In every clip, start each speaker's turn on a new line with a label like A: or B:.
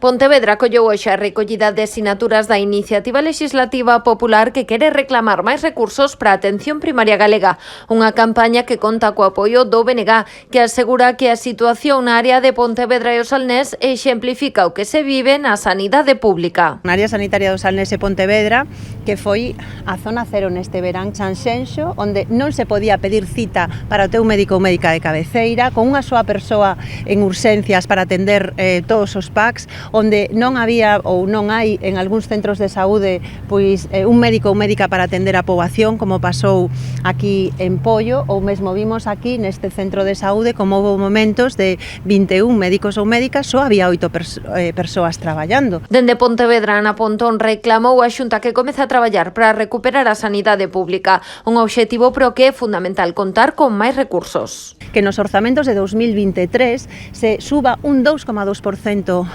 A: Pontevedra acolleu hoxe a recollida de sinaturas da iniciativa legislativa popular que quere reclamar máis recursos para a atención primaria galega. Unha campaña que conta co apoio do BNG, que asegura que a situación na área de Pontevedra e o Salnés exemplifica o que se vive na sanidade pública.
B: Na área sanitaria do Salnés e Pontevedra, que foi a zona cero neste verán Sanxenxo, onde non se podía pedir cita para o teu médico ou médica de cabeceira, con unha soa persoa en urxencias para atender todos os PACs, onde non había ou non hai en algúns centros de saúde pois un médico ou médica para atender a poboación, como pasou aquí en Pollo, ou mesmo vimos aquí neste centro de saúde como houve momentos de 21 médicos ou médicas, só había 8 persoas traballando.
A: Dende Pontevedra, Ana Pontón reclamou a Xunta que comece a traballar para recuperar a sanidade pública, un obxectivo pro que é fundamental contar con máis recursos.
B: Que nos orzamentos de 2023 se suba un 2,2%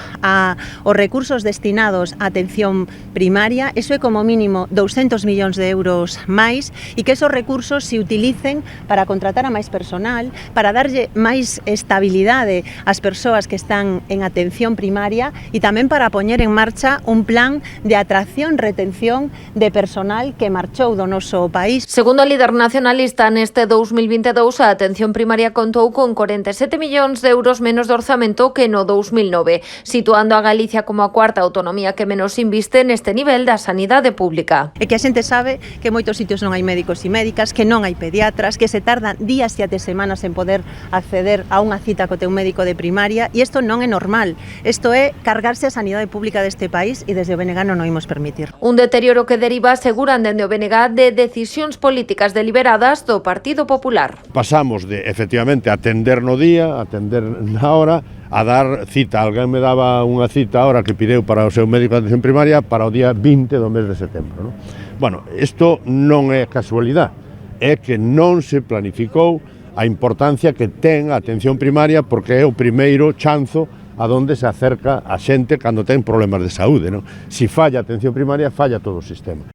B: os recursos destinados á atención primaria, eso é como mínimo 200 millóns de euros máis, e que esos recursos se utilicen para contratar a máis personal, para darlle máis estabilidade ás persoas que están en atención primaria e tamén para poñer en marcha un plan de atracción e retención de personal que marchou do noso país.
A: Segundo o líder nacionalista, neste 2022 a atención primaria contou con 47 millóns de euros menos de orzamento que no 2009, situando a Galicia como a cuarta autonomía que menos inviste neste nivel da sanidade pública.
B: E que a xente sabe que en moitos sitios non hai médicos e médicas, que non hai pediatras, que se tardan días e até semanas en poder acceder a unha cita co teu médico de primaria, e isto non é normal. Isto é cargarse a sanidade pública deste país e desde o BNG non o imos permitir.
A: Un deterioro que deriva, aseguran dende o BNG, de decisións políticas deliberadas do Partido Popular.
C: Pasamos de, efectivamente, atender no día, atender na hora, a dar cita. Alguén me daba unha cita ahora que pideu para o seu médico de atención primaria para o día 20 do mes de setembro, non? Bueno, isto non é casualidade, é que non se planificou a importancia que ten a atención primaria, porque é o primeiro chanzo a donde se acerca a xente cando ten problemas de saúde, non? Si falla a atención primaria, falla todo o sistema.